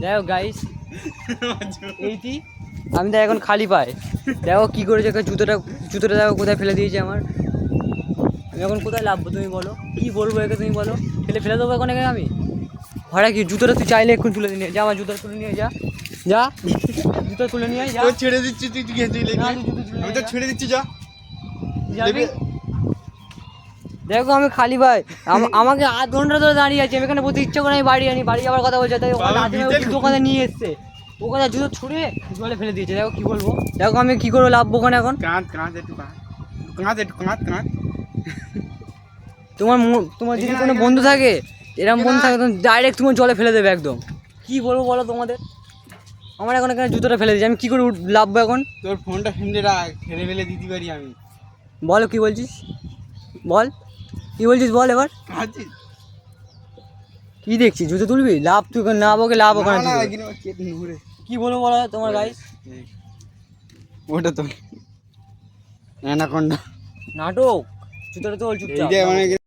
দেখো গাইস, এইটি আমি তো এখন খালি পাই। দেখো কি করেছে, জুতোটা দেখো কোথায় ফেলে দিয়েছে আমার। আমি এখন কোথায় লাভবো তুমি বলো, কি বলবো একে তুমি বলো? ফেলে দেবো এখন এখানে আমি? ভাড়া কি জুতোটা তুই চাইলে এখন তুলে নিয়ে যা, আমার জুতোটা তুলে নিয়ে যা, যা জুতো তুলে নিয়ে যা। ছেড়ে দিচ্ছি, তুই আমি তো ছেড়ে দিচ্ছি, যা। দেখো আমি খালি ভাই, আমাকে আধ ঘন্টা ধরে দাঁড়িয়ে আছে, আমি এখানে বলতে ইচ্ছা করে আমি বাড়ি যাওয়ার কথা বলছে, তাই দোকানে নিয়ে এসছে, ওখানে জুতো ছুঁড়ে জলে ফেলে দিয়েছে। দেখো কি বলবো, দেখো আমি কি করে লাভবো ওখানে এখন? তোমার যদি কোনো বন্ধু থাকে, এরকম বন্ধু থাকে, তখন ডাইরেক্ট তোমার জলে ফেলে দেবে একদম। কি বলবো বলো তোমাদের? আমার এখন এখানে জুতোটা ফেলে দিয়েছে, আমি কি করে লাভবো এখন? তোর ফোনটা ফেলে রাখ, ফেলে দিতে পারি আমি। বলো কি বলছিস, বল কি বলছিস, বল এবার। কি দেখছিস, জুতো তুলবি? লাভ তুই না, ওকে লাভ ওখানে কি বলবো বলো তোমার গাইস? ওটা তো অ্যানাকোন্ডা নাটক, জুতোটা তোল চুপচাপ।